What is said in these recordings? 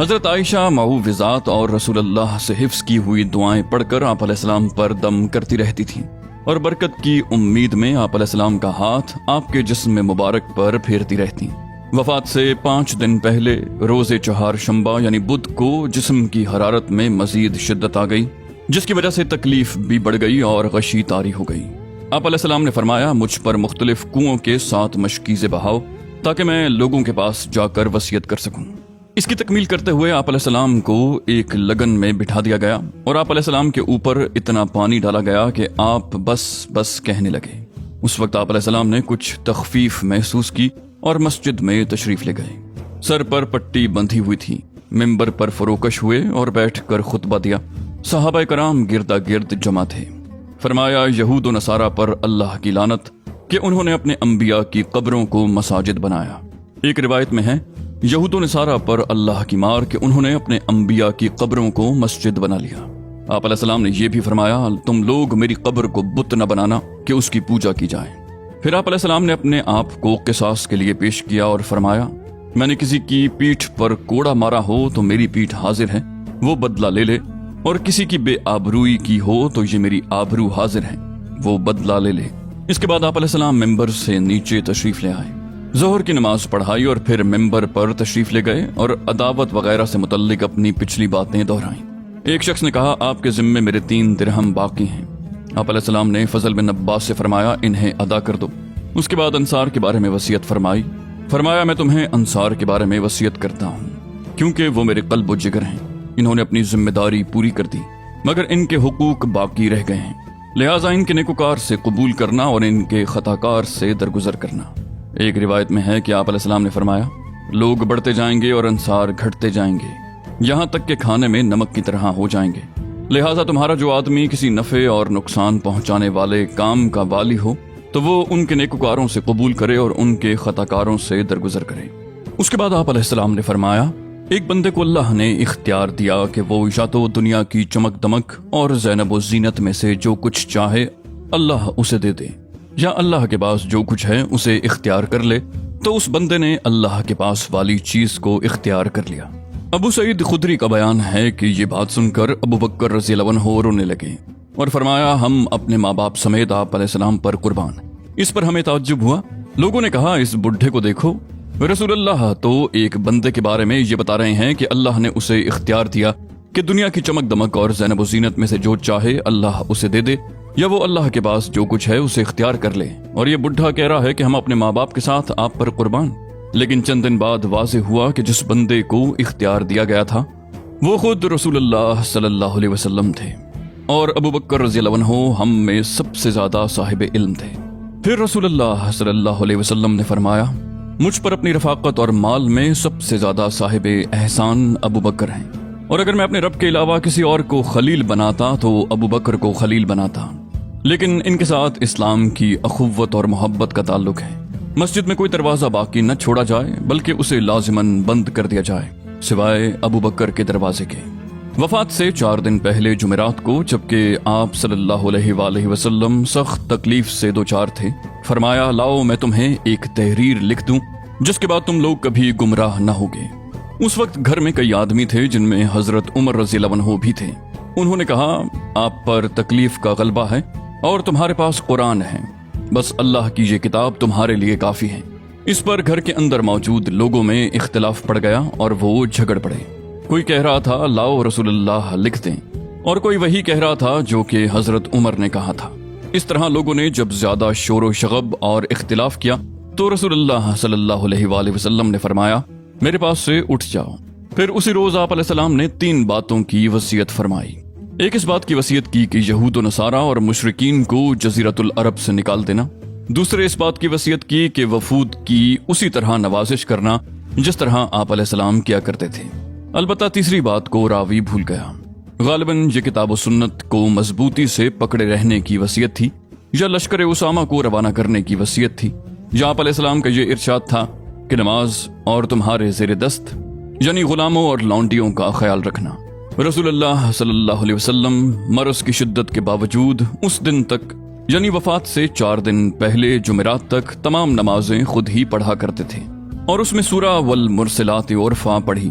حضرت عائشہ معوذات اور رسول اللہ سے حفظ کی ہوئی دعائیں پڑھ کر آپ علیہ السلام پر دم کرتی رہتی تھیں اور برکت کی امید میں آپ علیہ السلام کا ہاتھ آپ کے جسم مبارک پر پھیرتی رہتی۔ وفات سے 5 دن پہلے روز چہارشنبہ یعنی بدھ کو جسم کی حرارت میں مزید شدت آ گئی، جس کی وجہ سے تکلیف بھی بڑھ گئی اور غشی طاری ہو گئی۔ آپ علیہ السلام نے فرمایا، مجھ پر مختلف کنووں کے 7 مشکیزیں بہاؤ تاکہ میں لوگوں کے پاس جا کر وصیت کر سکوں۔ اس کی تکمیل کرتے ہوئے آپ علیہ السلام کو ایک لگن میں بٹھا دیا گیا اور آپ علیہ السلام کے اوپر اتنا پانی ڈالا گیا کہ آپ بس بس کہنے لگے۔ اس وقت آپ علیہ السلام نے کچھ تخفیف محسوس کی اور مسجد میں تشریف لے گئے۔ سر پر پٹی بندھی ہوئی تھی، ممبر پر فروکش ہوئے اور بیٹھ کر خطبہ دیا۔ صحابہ کرام گردا گرد جمع تھے۔ فرمایا، یہود و نصارہ پر اللہ کی لعنت کہ انہوں نے اپنے انبیاء کی قبروں کو مساجد بنایا۔ ایک روایت میں ہے، یہود و نصارہ پر اللہ کی مار کہ انہوں نے اپنے انبیاء کی قبروں کو مسجد بنا لیا۔ آپ علیہ السلام نے یہ بھی فرمایا، تم لوگ میری قبر کو بت نہ بنانا کہ اس کی پوجا کی جائے۔ پھر آپ علیہ السلام نے اپنے آپ کو قصاص کے لیے پیش کیا اور فرمایا، میں نے کسی کی پیٹھ پر کوڑا مارا ہو تو میری پیٹھ حاضر ہے، وہ بدلہ لے لے، اور کسی کی بے آبروئی کی ہو تو یہ میری آبرو حاضر ہے، وہ بدلہ لے لے۔ اس کے بعد آپ علیہ السلام ممبر سے نیچے تشریف لے آئے، ظہر کی نماز پڑھائی اور پھر ممبر پر تشریف لے گئے اور عداوت وغیرہ سے متعلق اپنی پچھلی باتیں دہرائیں۔ ایک شخص نے کہا، آپ کے ذمے میرے 3 درہم باقی ہیں۔ آپ علیہ السلام نے فضل بن عباس سے فرمایا، انہیں ادا کر دو۔ اس کے بعد انصار کے بارے میں وصیت فرمایا، میں تمہیں انصار کے بارے میں وصیت کرتا ہوں کیونکہ وہ میرے قلب و جگر ہیں، انہوں نے اپنی ذمہ داری پوری کر دی مگر ان کے حقوق باقی رہ گئے ہیں، لہٰذا ان کے نیکوکار سے قبول کرنا اور ان کے خطاکار سے درگزر کرنا۔ ایک روایت میں ہے کہ آپ علیہ السلام نے فرمایا، لوگ بڑھتے جائیں گے اور انصار گھٹتے جائیں گے، یہاں تک کہ کھانے میں نمک کی طرح ہو جائیں گے، لہٰذا تمہارا جو آدمی کسی نفع اور نقصان پہنچانے والے کام کا والی ہو تو وہ ان کے نیکوکاروں سے قبول کرے اور ان کے خطاکاروں سے درگزر کرے۔ اس کے بعد آپ علیہ السلام نے فرمایا، ایک بندے کو اللہ نے اختیار دیا کہ وہ یا تو دنیا کی چمک دمک اور زینب و زینت میں سے جو کچھ چاہے اللہ اسے دے دے، یا اللہ کے پاس جو کچھ ہے اسے اختیار کر لے، تو اس بندے نے اللہ کے پاس والی چیز کو اختیار کر لیا۔ ابو سعید خدری کا بیان ہے کہ یہ بات سن کر ابو بکر رضی اللہ عنہ رونے لگے اور فرمایا، ہم اپنے ماں باپ سمیت آپ علیہ السلام پر قربان۔ اس پر ہمیں تعجب ہوا، لوگوں نے کہا، اس بڈھے کو دیکھو، رسول اللہ تو ایک بندے کے بارے میں یہ بتا رہے ہیں کہ اللہ نے اسے اختیار دیا کہ دنیا کی چمک دمک اور زینب و زینت میں سے جو چاہے اللہ اسے دے دے، یا وہ اللہ کے پاس جو کچھ ہے اسے اختیار کر لے، اور یہ بڈھا کہہ رہا ہے کہ ہم اپنے ماں باپ کے ساتھ آپ پر قربان۔ لیکن چند دن بعد واضح ہوا کہ جس بندے کو اختیار دیا گیا تھا وہ خود رسول اللہ صلی اللہ علیہ وسلم تھے، اور ابو بکر رضی اللہ عنہ ہم میں سب سے زیادہ صاحب علم تھے۔ پھر رسول اللہ صلی اللہ علیہ وسلم نے فرمایا، مجھ پر اپنی رفاقت اور مال میں سب سے زیادہ صاحب احسان ابو بکر ہیں، اور اگر میں اپنے رب کے علاوہ کسی اور کو خلیل بناتا تو ابو بکر کو خلیل بناتا، لیکن ان کے ساتھ اسلام کی اخوت اور محبت کا تعلق ہے۔ مسجد میں کوئی دروازہ باقی نہ چھوڑا جائے بلکہ اسے لازماً بند کر دیا جائے سوائے ابو بکر کے دروازے کے۔ وفات سے 4 دن پہلے جمعرات کو جبکہ آپ صلی اللہ علیہ وآلہ وسلم سخت تکلیف سے دوچار تھے، فرمایا، لاؤ میں تمہیں ایک تحریر لکھ دوں جس کے بعد تم لوگ کبھی گمراہ نہ ہوگے۔ اس وقت گھر میں کئی آدمی تھے جن میں حضرت عمر رضی اللہ عنہ بھی تھے۔ انہوں نے کہا، آپ پر تکلیف کا غلبہ ہے اور تمہارے پاس قرآن ہے، بس اللہ کی یہ کتاب تمہارے لیے کافی ہے۔ اس پر گھر کے اندر موجود لوگوں میں اختلاف پڑ گیا اور وہ جھگڑ پڑے۔ کوئی کہہ رہا تھا، لاؤ رسول اللہ لکھ دیں، اور کوئی وہی کہہ رہا تھا جو کہ حضرت عمر نے کہا تھا۔ اس طرح لوگوں نے جب زیادہ شور و شغب اور اختلاف کیا تو رسول اللہ صلی اللہ علیہ وآلہ وسلم نے فرمایا، میرے پاس سے اٹھ جاؤ۔ پھر اسی روز آپ علیہ السلام نے 3 باتوں کی وصیت فرمائی۔ ایک اس بات کی وصیت کی کہ یہود و نصارہ اور مشرکین کو جزیرۃ العرب سے نکال دینا۔ دوسرے اس بات کی وصیت کی کہ وفود کی اسی طرح نوازش کرنا جس طرح آپ علیہ السلام کیا کرتے تھے۔ البتہ تیسری بات کو راوی بھول گیا۔ غالباً یہ کتاب و سنت کو مضبوطی سے پکڑے رہنے کی وصیت تھی، یا لشکر اسامہ کو روانہ کرنے کی وصیت تھی، یا آپ علیہ السلام کا یہ ارشاد تھا کہ نماز اور تمہارے زیر دست یعنی غلاموں اور لونڈیوں کا خیال رکھنا۔ رسول اللہ صلی اللہ علیہ وسلم مرض کی شدت کے باوجود اس دن تک یعنی وفات سے 4 دن پہلے جمعرات تک تمام نمازیں خود ہی پڑھا کرتے تھے، اور اس میں سورہ والمرسلات عرفا پڑھی۔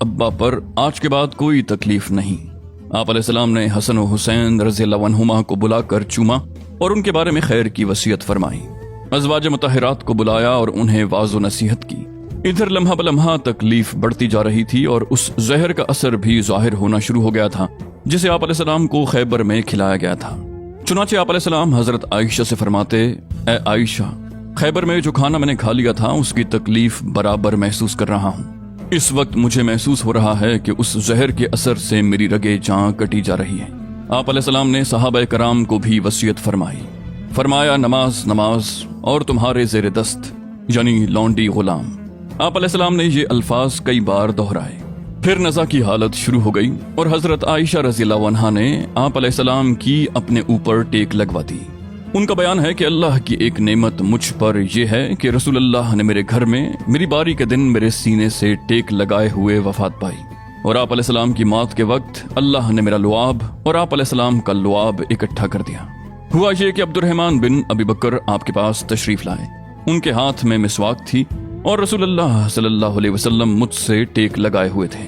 ابا پر آج کے بعد کوئی تکلیف نہیں۔ آپ علیہ السلام نے حسن و حسین رضی اللہ عنہما کو بلا کر چوما اور ان کے بارے میں خیر کی وصیت فرمائی۔ ازواج مطہرات کو بلایا اور انہیں واعظ و نصیحت کی۔ ادھر لمحہ بلمحہ تکلیف بڑھتی جا رہی تھی اور اس زہر کا اثر بھی ظاہر ہونا شروع ہو گیا تھا جسے آپ علیہ السلام کو خیبر میں کھلایا گیا تھا۔ چنانچہ آپ علیہ السلام حضرت عائشہ سے فرماتے، اے عائشہ، خیبر میں جو کھانا میں نے کھا لیا تھا اس کی تکلیف برابر محسوس کر رہا ہوں۔ اس وقت مجھے محسوس ہو رہا ہے کہ اس زہر کے اثر سے میری رگیں جاں کٹی جا رہی ہیں۔ آپ علیہ السلام نے صحابہ کرام کو بھی وصیت فرمائی۔ فرمایا نماز نماز اور تمہارے زیر دست یعنی لونڈی غلام۔ آپ علیہ السلام نے یہ الفاظ کئی بار دہرائے۔ پھر نزا کی حالت شروع ہو گئی اور حضرت عائشہ رضی اللہ عنہا نے آپ علیہ السلام کی اپنے اوپر ٹیک لگوا دی۔ ان کا بیان ہے کہ اللہ کی ایک نعمت مجھ پر یہ ہے کہ رسول اللہ نے میرے گھر میں میری باری کے دن میرے سینے سے ٹیک لگائے ہوئے وفات پائی، اور آپ علیہ السلام کی موت کے وقت اللہ نے میرا لعاب اور آپ علیہ السلام کا لعاب اکٹھا کر دیا۔ ہوا یہ کہ عبد الرحمن بن ابی بکر آپ کے پاس تشریف لائے۔ ان کے ہاتھ میں مسواک تھی اور رسول اللہ صلی اللہ علیہ وسلم مجھ سے ٹیک لگائے ہوئے تھے۔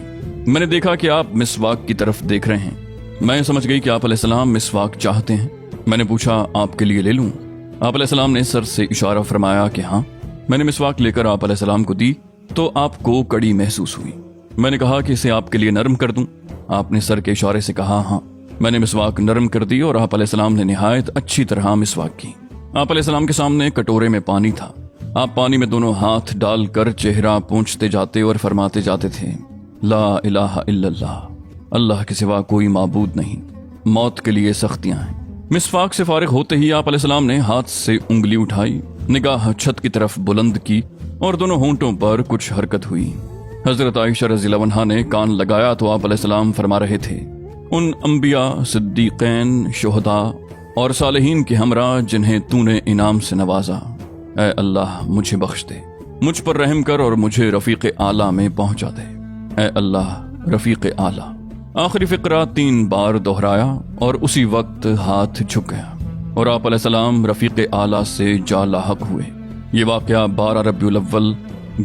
میں نے دیکھا کہ آپ مسواک کی طرف دیکھ رہے ہیں۔ میں سمجھ گئی کہ آپ علیہ السلام مسواک چاہتے ہیں۔ میں نے پوچھا آپ کے لیے لے لوں؟ آپ علیہ السلام نے سر سے اشارہ فرمایا کہ ہاں۔ میں نے مسواک لے کر آپ علیہ السلام کو دی تو آپ کو کڑی محسوس ہوئی۔ میں نے کہا کہ اسے آپ کے لیے نرم کر دوں؟ آپ نے سر کے اشارے سے کہا ہاں۔ میں نے مسواک نرم کر دی اور آپ علیہ السلام نے نہایت اچھی طرح مسواک کی۔ آپ علیہ السلام کے سامنے کٹورے میں پانی تھا۔ آپ پانی میں دونوں ہاتھ ڈال کر چہرہ پونچھتے جاتے اور فرماتے جاتے تھے، لا الہ الا اللہ، اللہ کے سوا کوئی معبود نہیں، موت کے لیے سختیاں ہیں۔ مسواک سے فارغ ہوتے ہی آپ علیہ السلام نے ہاتھ سے انگلی اٹھائی، نگاہ چھت کی طرف بلند کی اور دونوں ہونٹوں پر کچھ حرکت ہوئی۔ حضرت عائشہ رضی اللہ عنہا نے کان لگایا تو آپ علیہ السلام فرما رہے تھے، ان انبیاء، صدیقین، شہداء اور صالحین کے ہمراہ جنہیں تو نے انعام سے نوازا، اے اللہ مجھے بخش دے، مجھ پر رحم کر اور مجھے رفیق اعلیٰ میں پہنچا دے، اے اللہ رفیق اعلیٰ۔ آخری فقرہ 3 بار دہرایا اور اسی وقت ہاتھ جھک گیا اور آپ علیہ السلام رفیق اعلیٰ سے جا لاحق ہوئے۔ یہ واقعہ 12 ربیع الاول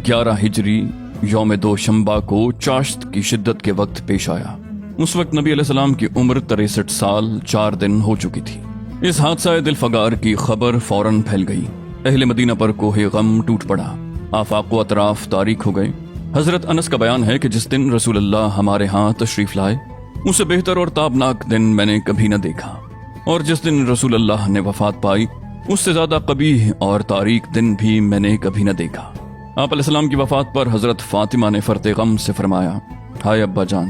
11 ہجری یوم دوشنبہ کو چاشت کی شدت کے وقت پیش آیا۔ اس وقت نبی علیہ السلام کی عمر 63 سال 4 دن ہو چکی تھی۔ اس حادثہ دل فگار کی خبر فوراً پھیل گئی۔ اہل مدینہ پر کوہ غم ٹوٹ پڑا، آفاق و اطراف تاریک ہو گئے۔ حضرت انس کا بیان ہے کہ جس دن رسول اللہ ہمارے ہاں تشریف لائے اسے بہتر اور تابناک دن میں نے کبھی نہ دیکھا، اور جس دن رسول اللہ نے وفات پائی اس سے زیادہ قبیح اور تاریک دن بھی میں نے کبھی نہ دیکھا۔ آپ علیہ السلام کی وفات پر حضرت فاطمہ نے فرط غم سے فرمایا، ہائے ابا جان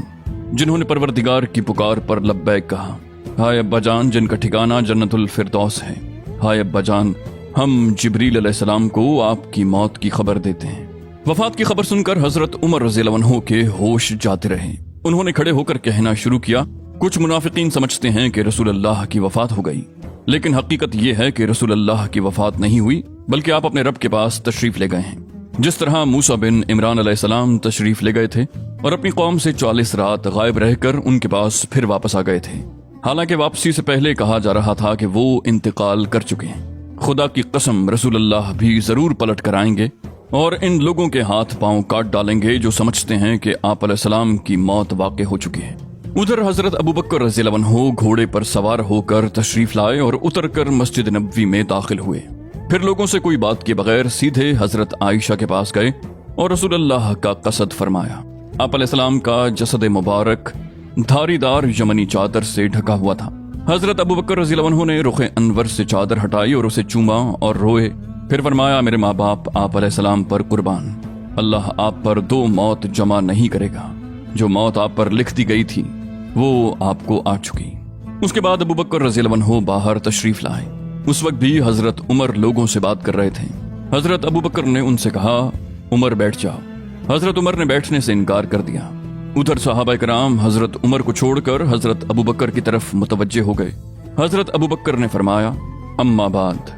جنہوں نے پروردگار کی پکار پر لبیک کہا، ہائے ابا جان جن کا ٹھکانہ جنت الفردوس ہے، ہائے ابا جان ہم جبریل علیہ السلام کو آپ کی موت کی خبر دیتے ہیں۔ وفات کی خبر سن کر حضرت عمر رضی اللہ عنہ کے ہوش جاتے رہے۔ انہوں نے کھڑے ہو کر کہنا شروع کیا، کچھ منافقین سمجھتے ہیں کہ رسول اللہ کی وفات ہو گئی، لیکن حقیقت یہ ہے کہ رسول اللہ کی وفات نہیں ہوئی بلکہ آپ اپنے رب کے پاس تشریف لے گئے ہیں، جس طرح موسیٰ بن عمران علیہ السلام تشریف لے گئے تھے اور اپنی قوم سے 40 رات غائب رہ کر ان کے پاس پھر واپس آ گئے تھے۔ حالانکہ واپسی سے پہلے کہا جا رہا تھا کہ وہ انتقال کر چکے ہیں۔ خدا کی قسم رسول اللہ بھی ضرور پلٹ کر آئیں گے اور ان لوگوں کے ہاتھ پاؤں کاٹ ڈالیں گے جو سمجھتے ہیں کہ آپ علیہ السلام کی موت واقع ہو چکی ہے۔ ادھر حضرت ابو بکر رضی اللہ عنہ گھوڑے پر سوار ہو کر تشریف لائے اور اتر کر مسجد نبوی میں داخل ہوئے۔ پھر لوگوں سے کوئی بات کے بغیر سیدھے حضرت عائشہ کے پاس گئے اور رسول اللہ کا قصد فرمایا۔ آپ علیہ السلام کا جسد مبارک دھاری دار یمنی چادر سے ڈھکا ہوا تھا۔ حضرت ابو بکر رضی اللہ عنہ نے رخ انور سے چادر ہٹائی اور اسے چوما اور روئے، پھر فرمایا، میرے ماں باپ آپ علیہ السلام پر قربان، اللہ آپ پر 2 موت جمع نہیں کرے گا، جو موت آپ پر لکھ دی گئی تھی وہ آپ کو آ چکی۔ اس کے بعد ابو بکر رضی اللہ عنہ باہر تشریف لائے۔ اس وقت بھی حضرت عمر لوگوں سے بات کر رہے تھے۔ حضرت ابو بکر نے ان سے کہا، عمر بیٹھ جاؤ۔ حضرت عمر نے بیٹھنے سے انکار کر دیا۔ ادھر صحابہ کرام حضرت عمر کو چھوڑ کر حضرت ابو بکر کی طرف متوجہ ہو گئے۔ حضرت ابو بکر نے فرمایا، اما بعد،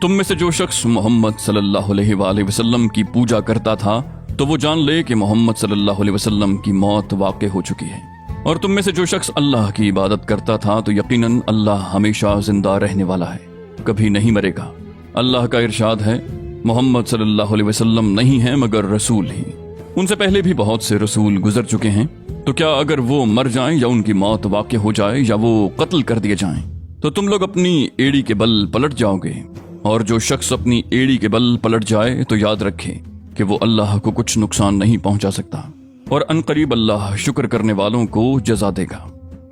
تم میں سے جو شخص محمد صلی اللہ علیہ وآلہ وسلم کی پوجا کرتا تھا تو وہ جان لے کہ محمد صلی اللہ علیہ وسلم کی موت واقع ہو چکی ہے، اور تم میں سے جو شخص اللہ کی عبادت کرتا تھا تو یقیناً اللہ ہمیشہ زندہ رہنے والا ہے، کبھی نہیں مرے گا۔ اللہ کا ارشاد ہے، محمد صلی اللہ علیہ وسلم نہیں ہے مگر رسول ہی، ان سے پہلے بھی بہت سے رسول گزر چکے ہیں، تو کیا اگر وہ مر جائیں یا ان کی موت واقع ہو جائے یا وہ قتل کر دیے جائیں تو تم لوگ اپنی ایڑی کے بل پلٹ جاؤ گے؟ اور جو شخص اپنی ایڑی کے بل پلٹ جائے تو یاد رکھے کہ وہ اللہ کو کچھ نقصان نہیں پہنچا سکتا، اور ان قریب اللہ شکر کرنے والوں کو جزا دے گا۔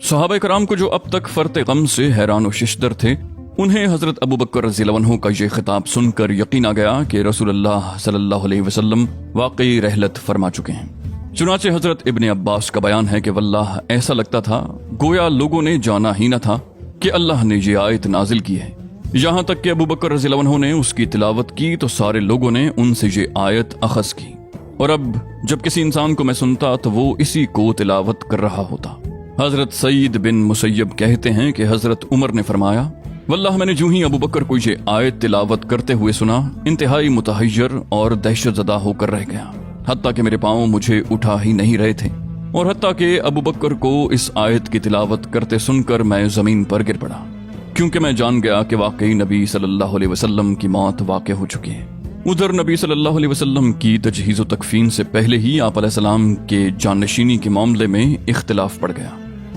صحابہ کرام کو جو اب تک فرط غم سے حیران و ششدر تھے، انہیں حضرت ابو بکر رضی اللہ عنہ کا یہ خطاب سن کر یقین آ گیا کہ رسول اللہ صلی اللہ علیہ وسلم واقعی رحلت فرما چکے ہیں۔ چنانچہ حضرت ابن عباس کا بیان ہے کہ واللہ ایسا لگتا تھا گویا لوگوں نے جانا ہی نہ تھا کہ اللہ نے یہ آیت نازل کی ہے، یہاں تک کہ ابو بکر رضی اللہ عنہ نے اس کی تلاوت کی تو سارے لوگوں نے ان سے یہ آیت اخذ کی، اور اب جب کسی انسان کو میں سنتا تو وہ اسی کو تلاوت کر رہا ہوتا۔ حضرت سعید بن مسیب کہتے ہیں کہ حضرت عمر نے فرمایا، واللہ میں نے جو ہی ابو بکر کو یہ آیت تلاوت کرتے ہوئے سنا، انتہائی متحیر اور دہشت زدہ ہو کر رہ گیا، حتیٰ کہ میرے پاؤں مجھے اٹھا ہی نہیں رہے تھے، اور حتیٰ کہ ابو بکر کو اس آیت کی تلاوت کرتے سن کر میں زمین پر گر پڑا، کیونکہ میں جان گیا کہ واقعی نبی صلی اللہ علیہ وسلم کی موت واقع ہو چکی ہے۔ ادھر نبی صلی اللہ علیہ وسلم کی تجہیز و تکفین سے پہلے ہی آپ علیہ السلام کے جانشینی کے معاملے میں اختلاف پڑ گیا۔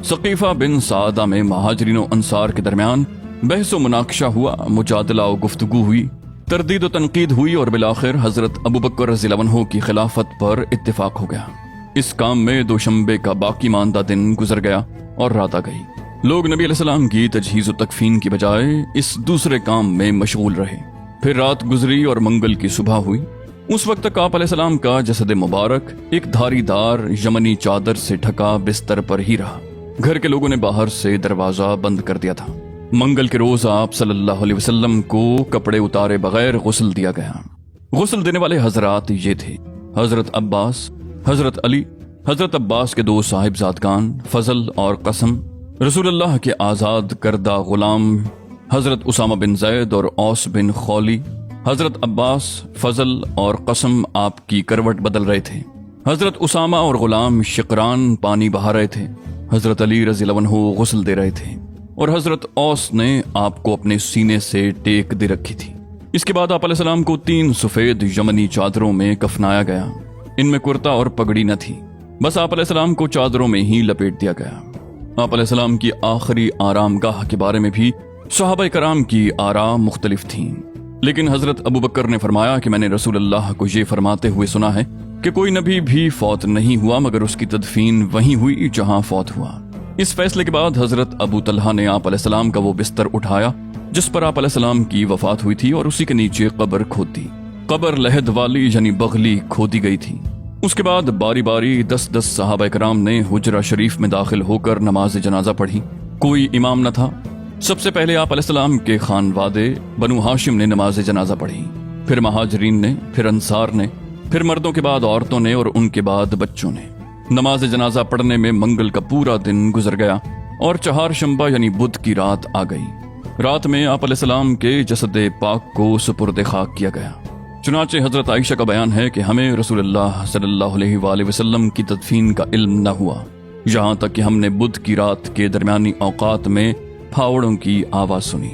ثقیفہ بن سعدہ میں مہاجرین و انصار کے درمیان بحث و مناقشہ ہوا، مجادلہ و گفتگو ہوئی، تردید و تنقید ہوئی، اور بالآخر حضرت ابو بکر رضی اللہ عنہ کی خلافت پر اتفاق ہو گیا۔ اس کام میں دوشنبے کا باقی ماندہ دن گزر گیا اور رات آ گئی۔ لوگ نبی علیہ السلام کی تجہیز و تکفین کی بجائے اس دوسرے کام میں مشغول رہے۔ پھر رات گزری اور منگل کی صبح ہوئی۔ اس وقت تک آپ علیہ السلام کا جسد مبارک ایک دھاری دار یمنی چادر سے ڈھکا بستر پر ہی رہا۔ گھر کے لوگوں نے باہر سے دروازہ بند کر دیا تھا۔ منگل کے روز آپ صلی اللہ علیہ وسلم کو کپڑے اتارے بغیر غسل دیا گیا۔ غسل دینے والے حضرات یہ تھے: حضرت عباس، حضرت علی، حضرت عباس کے دو صاحبزادگان فضل اور قسم، رسول اللہ کے آزاد کردہ غلام حضرت اسامہ بن زید اور اوس بن خولی۔ حضرت عباس، فضل اور قسم آپ کی کروٹ بدل رہے تھے۔ حضرت اسامہ اور غلام شقران پانی بہا رہے تھے۔ حضرت علی رضی اللہ عنہ غسل دے رہے تھے، اور حضرت اوس نے آپ کو اپنے سینے سے ٹیک دے رکھی تھی۔ اس کے بعد آپ علیہ السلام کو 3 سفید یمنی چادروں میں کفنایا گیا۔ ان میں کرتا اور پگڑی نہ تھی، بس آپ علیہ السلام کو چادروں میں ہی لپیٹ دیا گیا۔ آپ علیہ السلام کی آخری آرام گاہ کے بارے میں بھی صحابہ کرام کی آراء مختلف تھیں، لیکن حضرت ابو بکر نے فرمایا کہ میں نے رسول اللہ کو یہ فرماتے ہوئے سنا ہے کہ کوئی نبی بھی فوت نہیں ہوا مگر اس کی تدفین وہیں ہوئی جہاں فوت ہوا۔ اس فیصلے کے بعد حضرت ابو طلحہ نے آپ علیہ السلام کا وہ بستر اٹھایا جس پر آپ علیہ السلام کی وفات ہوئی تھی، اور اسی کے نیچے قبر کھود دی۔ قبر لحد والی یعنی بغلی کھودی گئی تھی۔ اس کے بعد باری باری 10 صحابہ کرام نے حجرہ شریف میں داخل ہو کر نماز جنازہ پڑھی۔ کوئی امام نہ تھا۔ سب سے پہلے آپ علیہ السلام کے خانوادے بنو ہاشم نے نماز جنازہ پڑھی، پھر مہاجرین نے، پھر انصار نے، پھر مردوں کے بعد عورتوں نے، اور ان کے بعد بچوں نے۔ نماز جنازہ پڑھنے میں منگل کا پورا دن گزر گیا اور چہارشنبہ یعنی بدھ کی رات آ گئی۔ رات میں آپ علیہ السلام کے جسد پاک کو سپرد خاک کیا گیا۔ چنانچہ حضرت عائشہ کا بیان ہے کہ ہمیں رسول اللہ صلی اللہ علیہ وآلہ وسلم کی تدفین کا علم نہ ہوا، یہاں تک کہ ہم نے بدھ کی رات کے درمیانی اوقات میں پھاوڑوں کی آواز سنی۔